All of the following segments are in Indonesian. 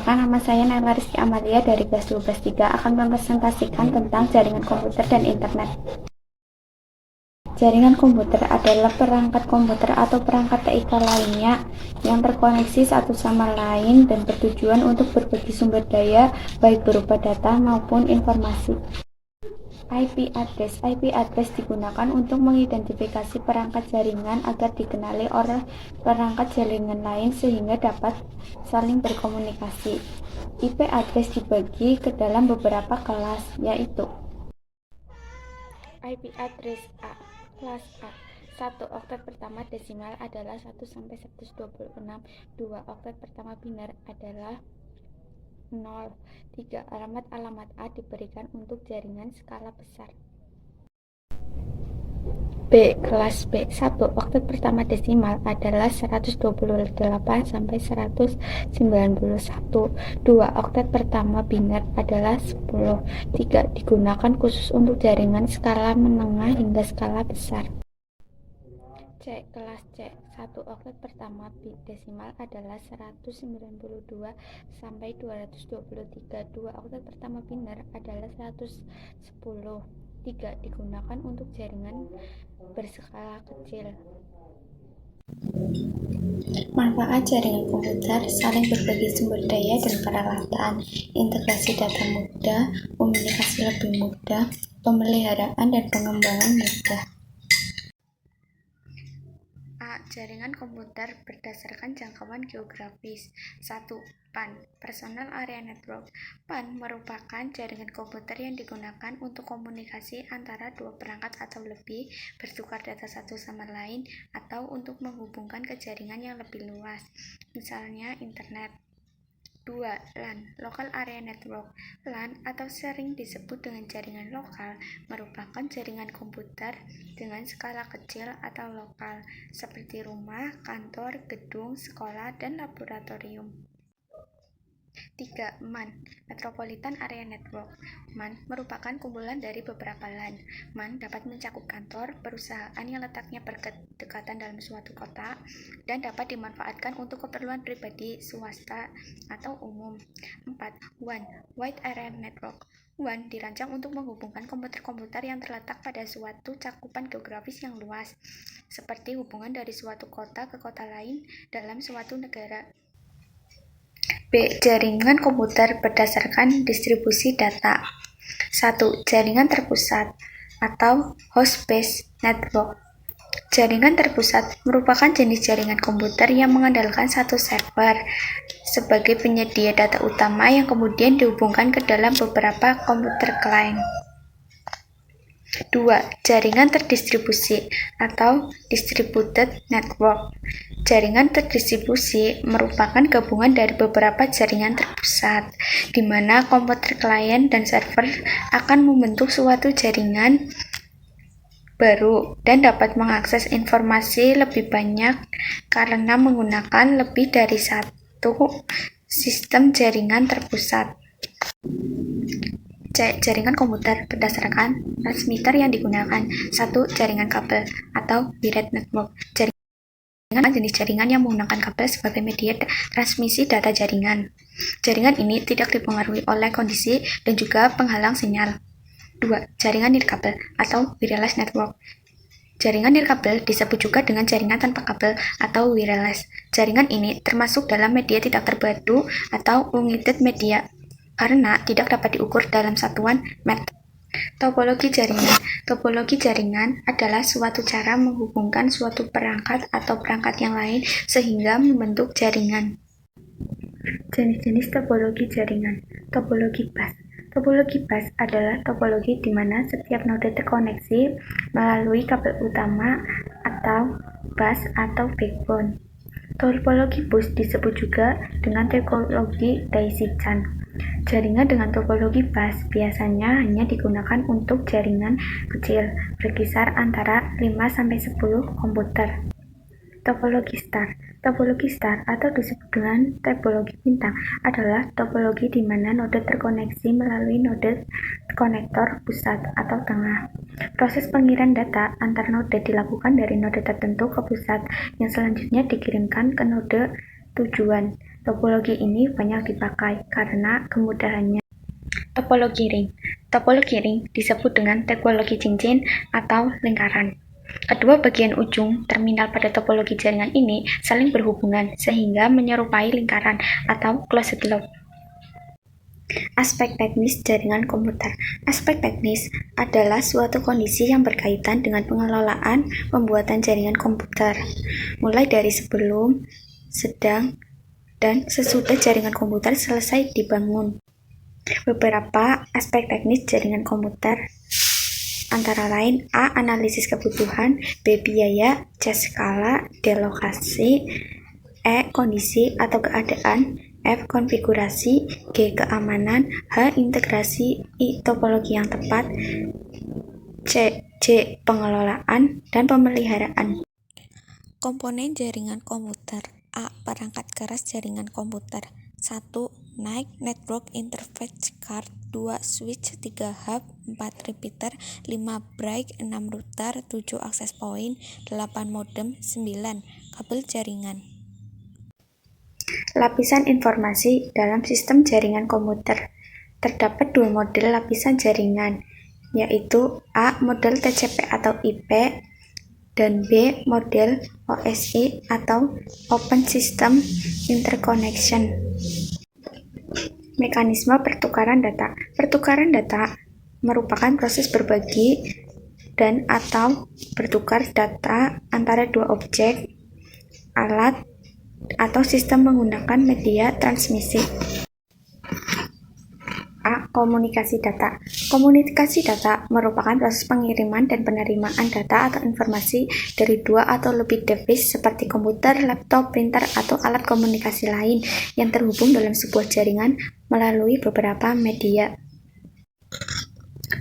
Perkenalkan, nama saya Naila Rizky Amalia dari kelas 12-3 akan mempresentasikan tentang jaringan komputer dan internet. Jaringan komputer adalah perangkat komputer atau perangkat TIK lainnya yang terkoneksi satu sama lain dan bertujuan untuk berbagi sumber daya, baik berupa data maupun informasi. IP address digunakan untuk mengidentifikasi perangkat jaringan agar dikenali oleh perangkat jaringan lain sehingga dapat saling berkomunikasi. IP address dibagi ke dalam beberapa kelas, yaitu IP address A. Kelas A. 1 oktet pertama desimal adalah 1 sampai 126. 2 oktet pertama biner adalah 0. 3. Alamat A diberikan untuk jaringan skala besar. B. Kelas B. 1 oktet pertama desimal adalah 128 sampai 191. 2 oktet pertama biner adalah 10. 3. Digunakan khusus untuk jaringan skala menengah hingga skala besar. C. Kelas C. 1 oktet pertama desimal adalah 192 sampai 223. 2 oktet pertama biner adalah 110. 3. Digunakan untuk jaringan berskala kecil. Manfaat jaringan komputer: saling berbagi sumber daya dan peralatan, integrasi data mudah, komunikasi lebih mudah, pemeliharaan dan pengembangan mudah. Jaringan komputer berdasarkan jangkauan geografis. 1. PAN, Personal Area Network. PAN merupakan jaringan komputer yang digunakan untuk komunikasi antara dua perangkat atau lebih, bertukar data satu sama lain, atau untuk menghubungkan ke jaringan yang lebih luas, misalnya internet. 2. LAN, Local Area Network. LAN atau sering disebut dengan jaringan lokal merupakan jaringan komputer dengan skala kecil atau lokal, seperti rumah, kantor, gedung, sekolah, dan laboratorium. 3. MAN, Metropolitan Area Network. MAN merupakan kumpulan dari beberapa LAN. MAN dapat mencakup kantor, perusahaan yang letaknya berdekatan dalam suatu kota, dan dapat dimanfaatkan untuk keperluan pribadi, swasta, atau umum. 4. WAN, Wide Area Network. WAN dirancang untuk menghubungkan komputer-komputer yang terletak pada suatu cakupan geografis yang luas, seperti hubungan dari suatu kota ke kota lain dalam suatu negara. B. Jaringan komputer berdasarkan distribusi data. 1. Jaringan terpusat atau host-based network. Jaringan terpusat merupakan jenis jaringan komputer yang mengandalkan satu server sebagai penyedia data utama yang kemudian dihubungkan ke dalam beberapa komputer klien. 2. Jaringan terdistribusi atau distributed network. Jaringan terdistribusi merupakan gabungan dari beberapa jaringan terpusat, di mana komputer klien dan server akan membentuk suatu jaringan baru dan dapat mengakses informasi lebih banyak karena menggunakan lebih dari satu sistem jaringan terpusat. C. Jaringan komputer berdasarkan transmitter yang digunakan. 1. Jaringan kabel atau wired network. Jaringan jenis jaringan yang menggunakan kabel sebagai media transmisi data jaringan. Jaringan ini tidak dipengaruhi oleh kondisi dan juga penghalang sinyal. 2. Jaringan nirkabel atau wireless network. Jaringan nirkabel disebut juga dengan jaringan tanpa kabel atau wireless. Jaringan ini termasuk dalam media tidak terpadu atau unlimited media karena tidak dapat diukur dalam satuan meter. Topologi jaringan. Topologi jaringan adalah suatu cara menghubungkan suatu perangkat atau perangkat yang lain sehingga membentuk jaringan. Jenis-jenis topologi jaringan. Topologi bus. Topologi bus adalah topologi di mana setiap node terkoneksi melalui kabel utama atau bus atau backbone. Topologi bus disebut juga dengan topologi daisy-chain. Jaringan dengan topologi bus biasanya hanya digunakan untuk jaringan kecil, berkisar antara 5-10 komputer. Topologi star. Topologi star atau disebut dengan topologi bintang adalah topologi di mana node terkoneksi melalui node konektor pusat atau tengah. Proses pengiriman data antar node dilakukan dari node tertentu ke pusat yang selanjutnya dikirimkan ke node Tujuan topologi ini banyak dipakai karena kemudahannya. Topologi ring. Topologi ring disebut dengan topologi cincin atau lingkaran. Kedua bagian ujung terminal pada topologi jaringan ini saling berhubungan sehingga menyerupai lingkaran atau closed loop. Aspek teknis jaringan komputer. Aspek teknis adalah suatu kondisi yang berkaitan dengan pengelolaan pembuatan jaringan komputer, mulai dari sebelum, sedang, dan sesudah jaringan komputer selesai dibangun. Beberapa aspek teknis jaringan komputer antara lain A. Analisis kebutuhan, B. Biaya, C. Skala, D. Lokasi, E. Kondisi atau keadaan, F. Konfigurasi, G. Keamanan, H. Integrasi, I. Topologi yang tepat, C. Pengelolaan dan pemeliharaan. Komponen jaringan komputer. A. Perangkat keras jaringan komputer. 1. NIC Network Interface Card, 2. Switch, 3. hub, 4. repeater, 5. break, 6. router, 7. access point, 8. modem, 9. kabel jaringan. Lapisan informasi dalam sistem jaringan komputer. Terdapat dua model lapisan jaringan, yaitu A. model TCP atau IP, dan B. model OSI atau Open System Interconnection. Mekanisme pertukaran data. Pertukaran data merupakan proses berbagi dan atau bertukar data antara dua objek, alat, atau sistem menggunakan media transmisi. A. Komunikasi data. Komunikasi data merupakan proses pengiriman dan penerimaan data atau informasi dari dua atau lebih device seperti komputer, laptop, printer, atau alat komunikasi lain yang terhubung dalam sebuah jaringan melalui beberapa media.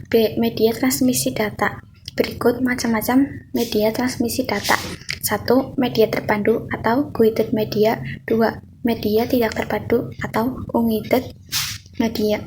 B. Media transmisi data. Berikut macam-macam media transmisi data. 1. Media terpadu atau guided media. 2. Media tidak terpadu atau unguided media.